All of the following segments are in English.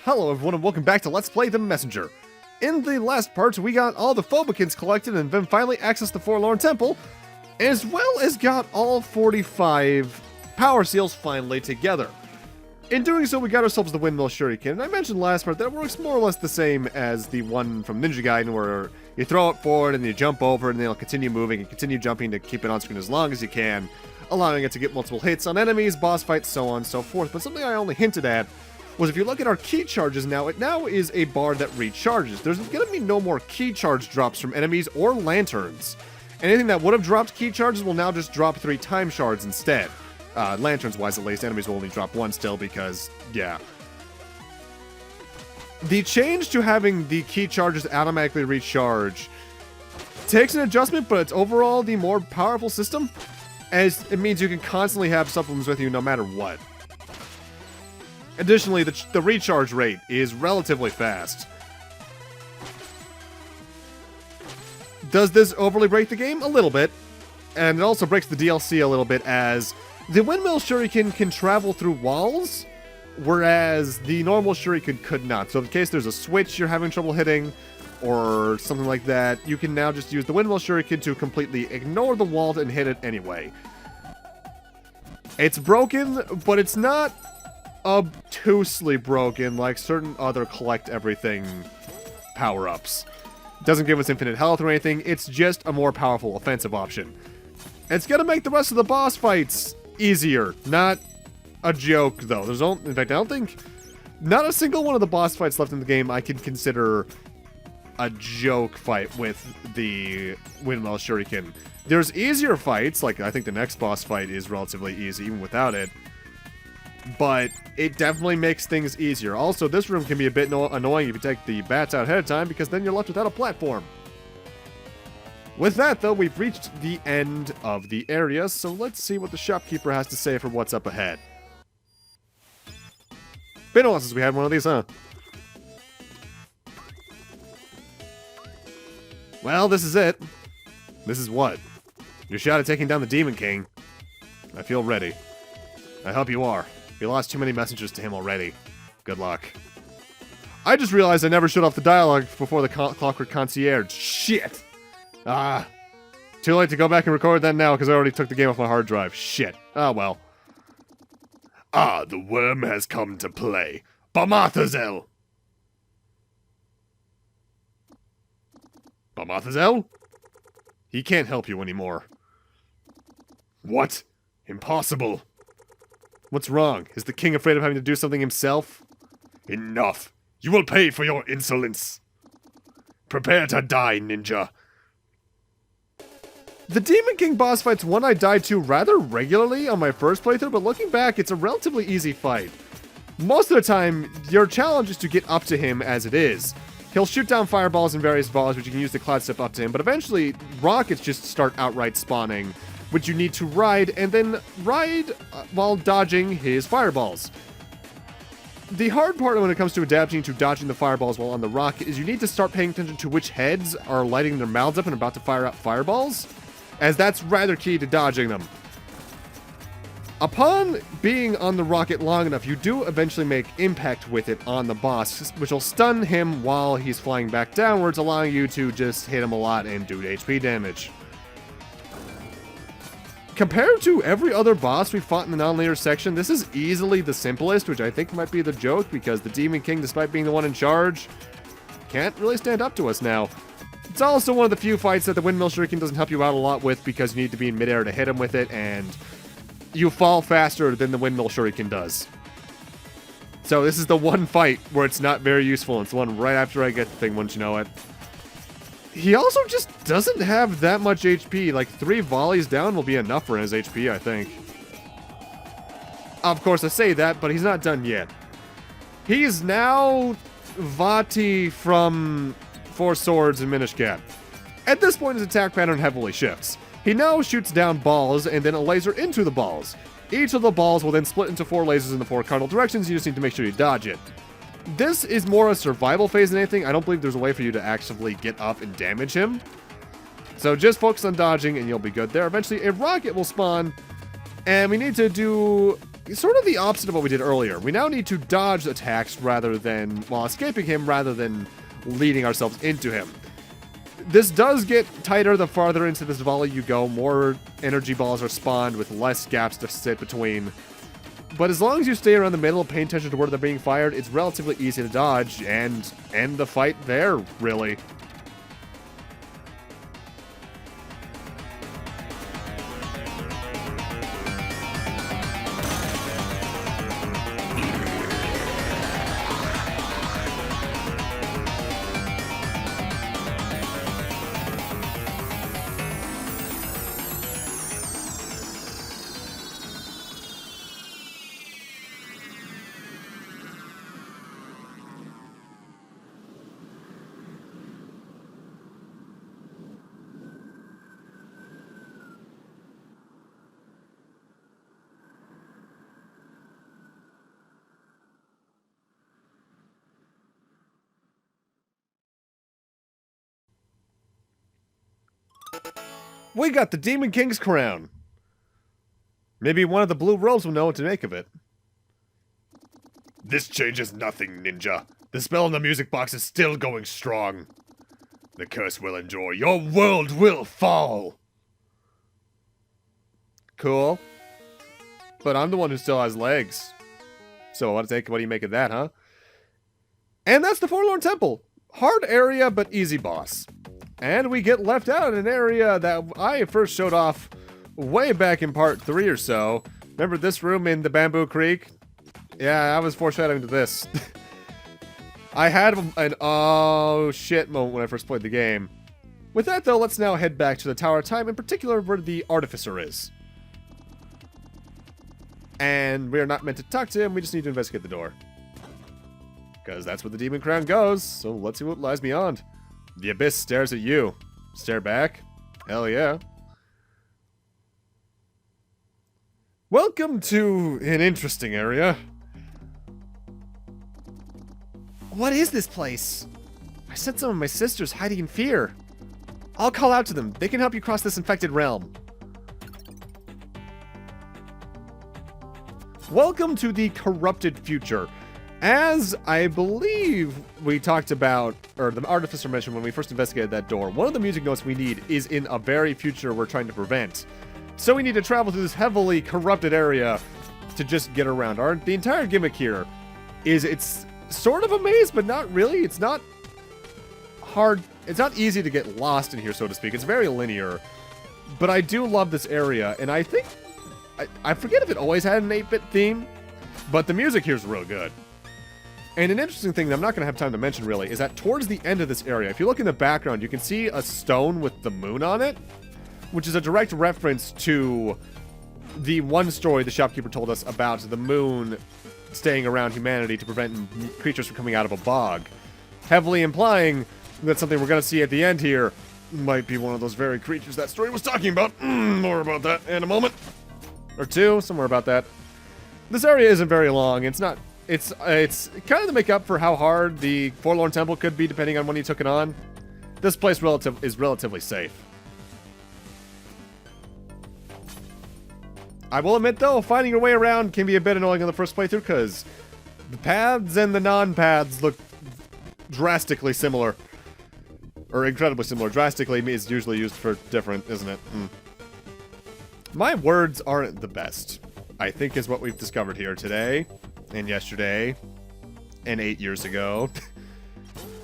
Hello everyone and welcome back to Let's Play The Messenger. In the last part, we got all the Phobikins collected and then finally accessed the Forlorn Temple, as well as got all 45 power seals finally together. In doing so, we got ourselves the Windmill Shuriken, and I mentioned last part that it works more or less the same as the one from Ninja Gaiden, where you throw it forward and you jump over and then it'll continue moving and continue jumping to keep it on screen as long as you can, allowing it to get multiple hits on enemies, boss fights, so on and so forth. But something I only hinted at was if you look at our key charges now, it now is a bar that recharges. There's going to be no more key charge drops from enemies or lanterns. Anything that would have dropped key charges will now just drop 3 time shards instead. Lanterns-wise, at least, enemies will only drop 1 still because, yeah. The change to having the key charges automatically recharge takes an adjustment, but it's overall the more powerful system, as it means you can constantly have supplements with you no matter what. Additionally, the recharge rate is relatively fast. Does this overly break the game? A little bit. And it also breaks the DLC a little bit, as the Windmill Shuriken can travel through walls, whereas the normal Shuriken could not. So in case there's a switch you're having trouble hitting, or something like that, you can now just use the Windmill Shuriken to completely ignore the wall and hit it anyway. It's broken, but it's not obtusely broken like certain other collect everything power-ups. Doesn't give us infinite health or anything, it's just a more powerful offensive option. It's gonna make the rest of the boss fights easier, not a joke though. In fact, I don't think not a single one of the boss fights left in the game I can consider a joke fight with the Windmill Shuriken. There's easier fights, like I think the next boss fight is relatively easy even without it. But it definitely makes things easier. Also, this room can be a bit annoying if you take the bats out ahead of time, because then you're left without a platform. With that, though, we've reached the end of the area, so let's see what the shopkeeper has to say for what's up ahead. Been a while since we had one of these, huh? Well, this is it. This is what? Your shot at taking down the Demon King. I feel ready. I hope you are. We lost too many messengers to him already. Good luck. I just realized I never shut off the dialogue before the Clockwork Concierge. Shit! Too late to go back and record that now because I already took the game off my hard drive. Shit. Oh well. The worm has come to play. Barma'Thazel! Barma'Thazel? He can't help you anymore. What? Impossible. What's wrong? Is the king afraid of having to do something himself? Enough! You will pay for your insolence! Prepare to die, ninja! The Demon King boss fight's one I died to rather regularly on my first playthrough, but looking back, it's a relatively easy fight. Most of the time, your challenge is to get up to him as it is. He'll shoot down fireballs and various balls, which you can use to cloud step up to him, but eventually, rockets just start outright spawning, which you need to ride, and then ride while dodging his fireballs. The hard part when it comes to adapting to dodging the fireballs while on the rocket is you need to start paying attention to which heads are lighting their mouths up and about to fire out fireballs, as that's rather key to dodging them. Upon being on the rocket long enough, you do eventually make impact with it on the boss, which will stun him while he's flying back downwards, allowing you to just hit him a lot and do HP damage. Compared to every other boss we fought in the non-linear section, this is easily the simplest, which I think might be the joke, because the Demon King, despite being the one in charge, can't really stand up to us now. It's also one of the few fights that the Windmill Shuriken doesn't help you out a lot with, because you need to be in midair to hit him with it, and you fall faster than the Windmill Shuriken does. So this is the one fight where it's not very useful, and it's the one right after I get the thing, wouldn't you know it. He also just doesn't have that much HP. Like, 3 volleys down will be enough for his HP, I think. Of course, I say that, but he's not done yet. He's now Vati from Four Swords and Minish Cap. At this point, his attack pattern heavily shifts. He now shoots down balls and then a laser into the balls. Each of the balls will then split into 4 lasers in the 4 cardinal directions. You just need to make sure you dodge it. This is more a survival phase than anything. I don't believe there's a way for you to actually get up and damage him. So just focus on dodging and you'll be good there. Eventually a rocket will spawn, and we need to do sort of the opposite of what we did earlier. We now need to dodge attacks rather than, while escaping him, rather than leading ourselves into him. This does get tighter the farther into this volley you go. More energy balls are spawned with less gaps to sit between. But as long as you stay around the middle, paying attention to where they're being fired, it's relatively easy to dodge and end the fight there, really. We got the Demon King's crown. Maybe one of the blue robes will know what to make of it. This changes nothing, ninja. The spell in the music box is still going strong. The curse will endure. Your world will fall. Cool. But I'm the one who still has legs. So what do you make of that, huh? And that's the Forlorn Temple. Hard area, but easy boss. And we get left out in an area that I first showed off way back in part 3 or so. Remember this room in the Bamboo Creek? Yeah, I was foreshadowing to this. I had an oh shit moment when I first played the game. With that though, let's now head back to the Tower of Time, in particular where the Artificer is. And we are not meant to talk to him, we just need to investigate the door. Because that's where the Demon Crown goes, so let's see what lies beyond. The Abyss stares at you. Stare back? Hell yeah. Welcome to an interesting area. What is this place? I sent some of my sisters hiding in fear. I'll call out to them. They can help you cross this infected realm. Welcome to the corrupted future. As I believe we talked about, or the Artificer mentioned when we first investigated that door, one of the music notes we need is in a very future we're trying to prevent. So we need to travel through this heavily corrupted area to just get around. The entire gimmick here is it's sort of a maze, but not really. It's not hard. It's not easy to get lost in here, so to speak. It's very linear. But I do love this area, and I think... I forget if it always had an 8-bit theme, but the music here is real good. And an interesting thing that I'm not going to have time to mention, really, is that towards the end of this area, if you look in the background, you can see a stone with the moon on it, which is a direct reference to the one story the shopkeeper told us about the moon staying around humanity to prevent creatures from coming out of a bog, heavily implying that something we're going to see at the end here might be one of those very creatures that story was talking about. More about that in a moment. Or two, somewhere about that. This area isn't very long. It's not... It's kind of to make up for how hard the Forlorn Temple could be depending on when you took it on. This place is relatively safe. I will admit though, finding your way around can be a bit annoying on the first playthrough because the paths and the non-paths look drastically similar. Or incredibly similar. Drastically is usually used for different, isn't it? My words aren't the best, I think is what we've discovered here today. And yesterday, and 8 years ago.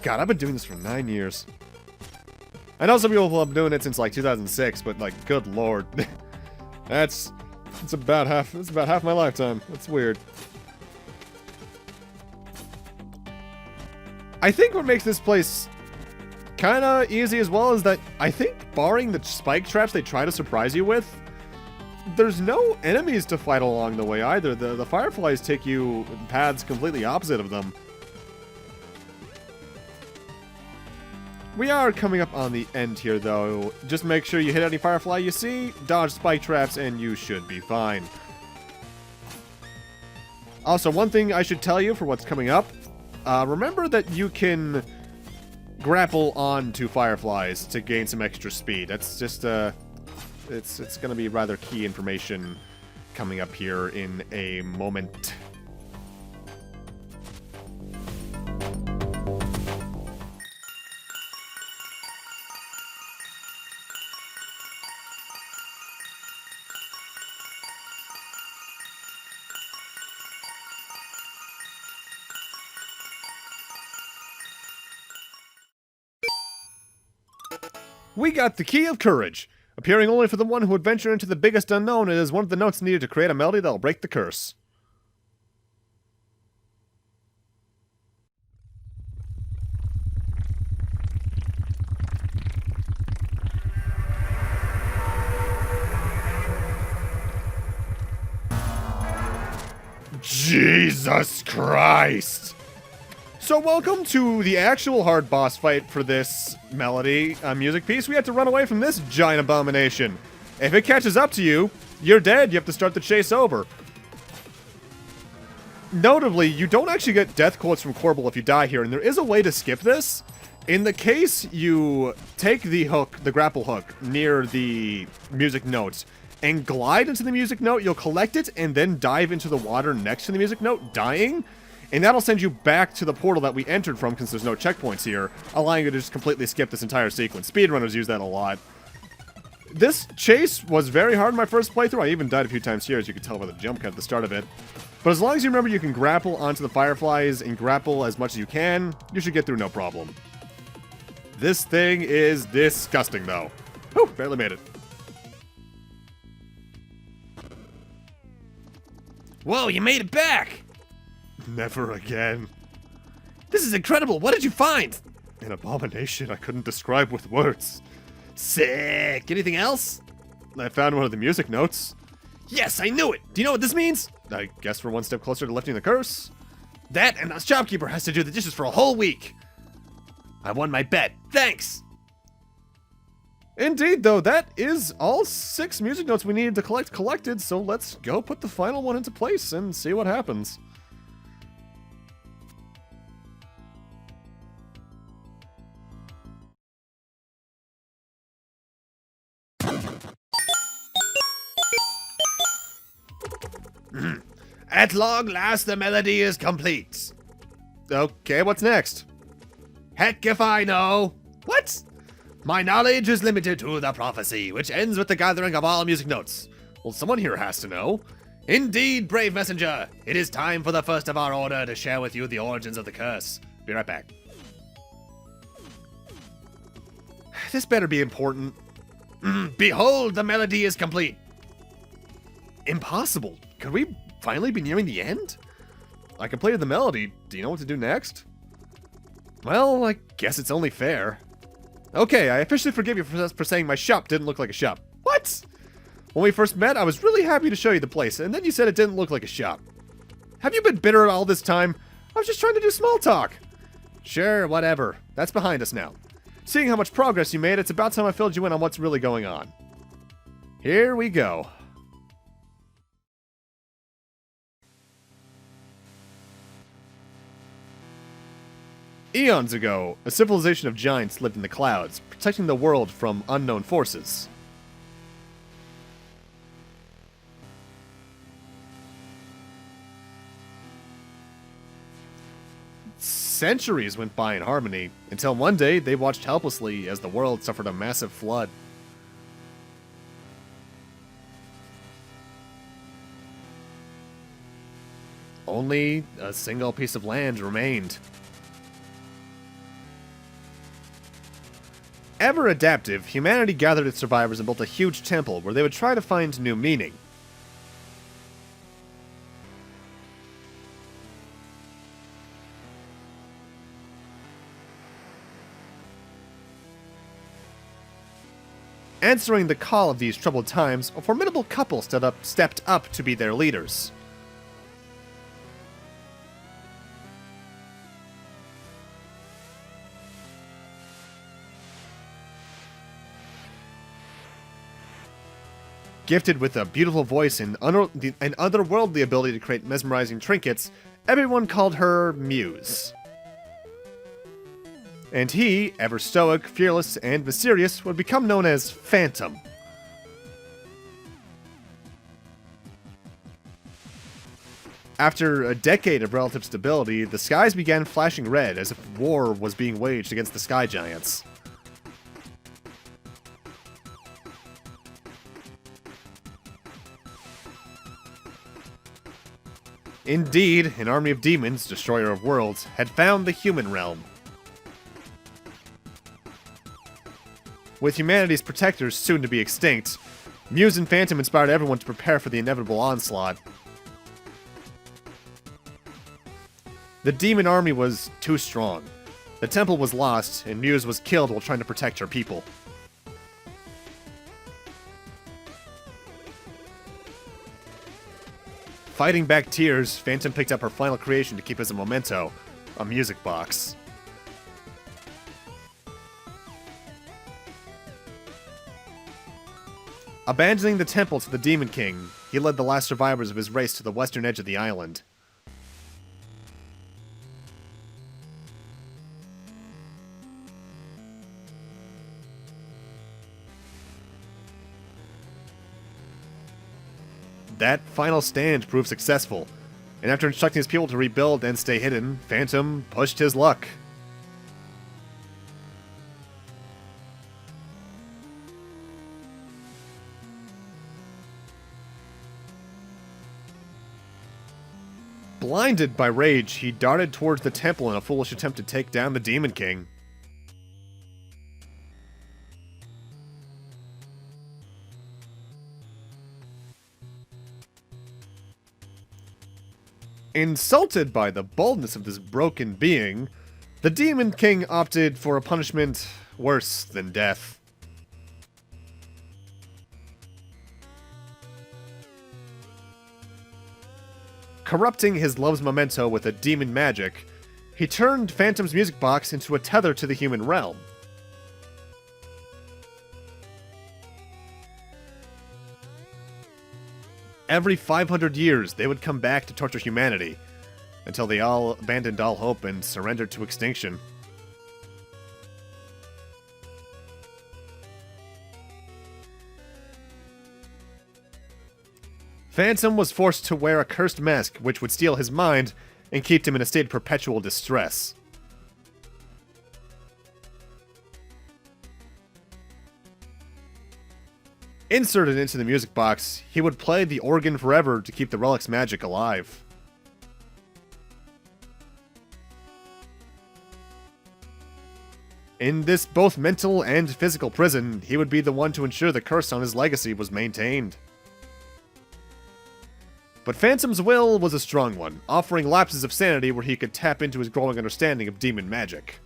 God, I've been doing this for 9 years. I know some people have been doing it since like 2006, but like, good lord. It's about half my lifetime. That's weird. I think what makes this place kind of easy as well is that I think barring the spike traps they try to surprise you with, there's no enemies to fight along the way either. The fireflies take you paths completely opposite of them. We are coming up on the end here though. Just make sure you hit any firefly you see, dodge spike traps, and you should be fine. Also, one thing I should tell you for what's coming up. Remember that you can grapple onto fireflies to gain some extra speed. That's just it's going to be rather key information coming up here in a moment. We got the Key of Courage. Appearing only for the one who would venture into the biggest unknown, it is one of the notes needed to create a melody that will break the curse. Jesus Christ! So welcome to the actual hard boss fight for this melody music piece. We have to run away from this giant abomination. If it catches up to you, you're dead. You have to start the chase over. Notably, you don't actually get death quotes from Corbel if you die here, and there is a way to skip this. In the case you take the hook, the grapple hook, near the music notes, and glide into the music note, you'll collect it and then dive into the water next to the music note, dying. And that'll send you back to the portal that we entered from, because there's no checkpoints here, allowing you to just completely skip this entire sequence. Speedrunners use that a lot. This chase was very hard in my first playthrough. I even died a few times here, as you can tell by the jump cut at the start of it. But as long as you remember you can grapple onto the fireflies and grapple as much as you can, you should get through no problem. This thing is disgusting, though. Whew, barely made it. Whoa, you made it back! Never again. This is incredible. What did you find? An abomination I couldn't describe with words. Sick. Anything else? I found one of the music notes. Yes, I knew it. Do you know what this means? I guess we're one step closer to lifting the curse. That and the shopkeeper has to do the dishes for a whole week. I won my bet. Thanks. Indeed, though, that is all 6 music notes we needed to collect collected, so let's go put the final one into place and see what happens. At long last, the melody is complete. Okay, what's next? Heck if I know. What? My knowledge is limited to the prophecy, which ends with the gathering of all music notes. Well, someone here has to know. Indeed, brave messenger. It is time for the first of our order to share with you the origins of the curse. Be right back. This better be important. Behold, the melody is complete. Impossible. Could we finally be nearing the end? I completed the melody. Do you know what to do next? Well, I guess it's only fair. Okay, I officially forgive you for saying my shop didn't look like a shop. What? When we first met, I was really happy to show you the place, and then you said it didn't look like a shop. Have you been bitter all this time? I was just trying to do small talk. Sure, whatever. That's behind us now. Seeing how much progress you made, it's about time I filled you in on what's really going on. Here we go. Eons ago, a civilization of giants lived in the clouds, protecting the world from unknown forces. Centuries went by in harmony, until one day they watched helplessly as the world suffered a massive flood. Only a single piece of land remained. Ever adaptive, humanity gathered its survivors and built a huge temple where they would try to find new meaning. Answering the call of these troubled times, a formidable couple stepped up to be their leaders. Gifted with a beautiful voice and otherworldly ability to create mesmerizing trinkets, everyone called her Muse. And he, ever stoic, fearless, and mysterious, would become known as Phantom. After a decade of relative stability, the skies began flashing red as if war was being waged against the sky giants. Indeed, an army of demons, destroyer of worlds, had found the human realm. With humanity's protectors soon to be extinct, Muse and Phantom inspired everyone to prepare for the inevitable onslaught. The demon army was too strong. The temple was lost, and Muse was killed while trying to protect her people. Fighting back tears, Phantom picked up her final creation to keep as a memento, a music box. Abandoning the temple to the Demon King, he led the last survivors of his race to the western edge of the island. That final stand proved successful, and after instructing his people to rebuild and stay hidden, Phantom pushed his luck. Blinded by rage, he darted towards the temple in a foolish attempt to take down the Demon King. Insulted by the boldness of this broken being, the Demon King opted for a punishment worse than death. Corrupting his love's memento with a demon magic, he turned Phantom's music box into a tether to the human realm. Every 500 years, they would come back to torture humanity, until they all abandoned all hope and surrendered to extinction. Phantom was forced to wear a cursed mask which would steal his mind and keep him in a state of perpetual distress. Inserted into the music box, he would play the organ forever to keep the relic's magic alive. In this both mental and physical prison, he would be the one to ensure the curse on his legacy was maintained. But Phantom's will was a strong one, offering lapses of sanity where he could tap into his growing understanding of demon magic.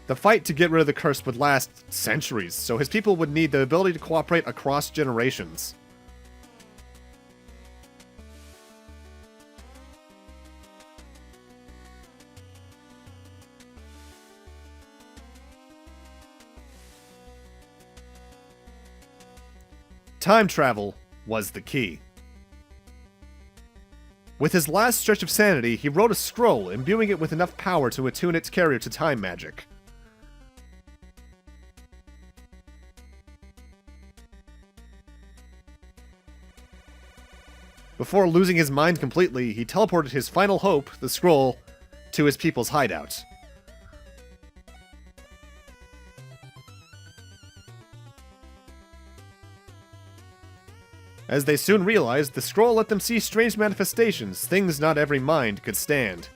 The fight to get rid of the curse would last centuries, so his people would need the ability to cooperate across generations. Time travel was the key. With his last stretch of sanity, he wrote a scroll, imbuing it with enough power to attune its carrier to time magic. Before losing his mind completely, he teleported his final hope, the scroll, to his people's hideout. As they soon realized, the scroll let them see strange manifestations, things not every mind could stand.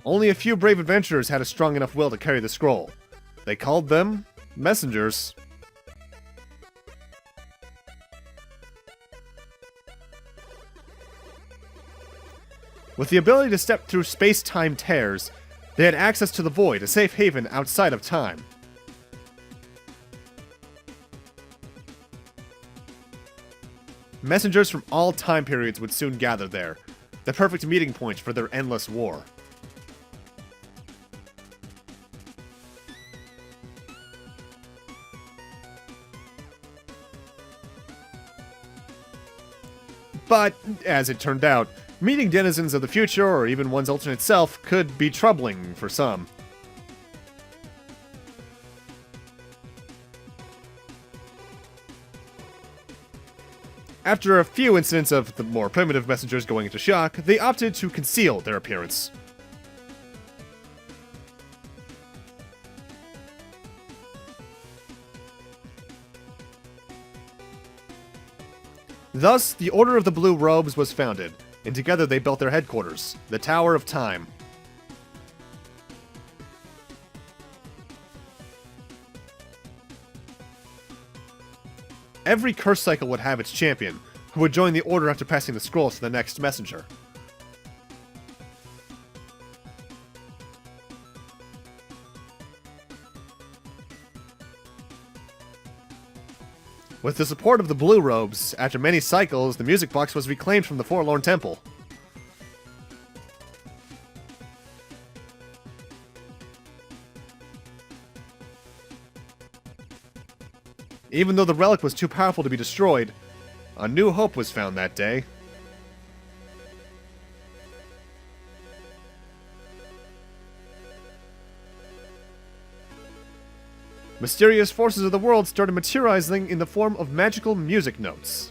Only a few brave adventurers had a strong enough will to carry the scroll. They called them messengers. With the ability to step through space-time tears, they had access to the Void, a safe haven outside of time. Messengers from all time periods would soon gather there, the perfect meeting point for their endless war. But, as it turned out, Meeting denizens of the future, or even one's alternate self, could be troubling for some. After a few incidents of the more primitive messengers going into shock, they opted to conceal their appearance. Thus, the Order of the Blue Robes was founded, and together they built their headquarters, the Tower of Time. Every curse cycle would have its champion, who would join the Order after passing the scrolls to the next messenger. With the support of the Blue Robes, after many cycles, the music box was reclaimed from the Forlorn Temple. Even though the relic was too powerful to be destroyed, a new hope was found that day. Mysterious forces of the world started materializing in the form of magical music notes.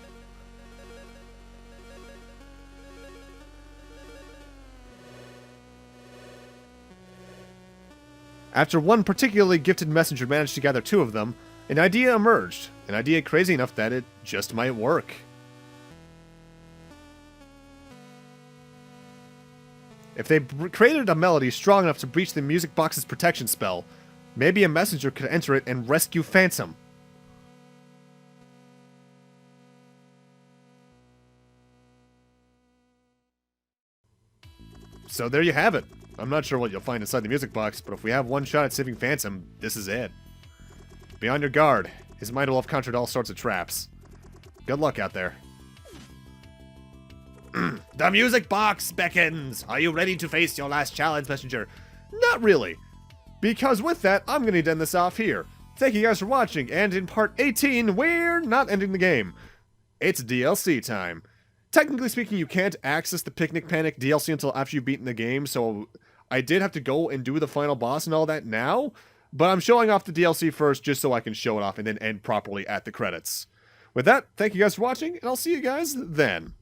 After one particularly gifted messenger managed to gather two of them, an idea emerged. An idea crazy enough that it just might work. If they created a melody strong enough to breach the music box's protection spell, maybe a messenger could enter it and rescue Phantom. So there you have it. I'm not sure what you'll find inside the music box, but if we have one shot at saving Phantom, this is it. Be on your guard. His might will have conjured all sorts of traps. Good luck out there. The music box beckons! Are you ready to face your last challenge, messenger? Not really. Because with that, I'm going to end this off here. Thank you guys for watching, and in part 18, we're not ending the game. It's DLC time. Technically speaking, you can't access the Picnic Panic DLC until after you've beaten the game, so I did have to go and do the final boss and all that now, but I'm showing off the DLC first just so I can show it off and then end properly at the credits. With that, thank you guys for watching, and I'll see you guys then.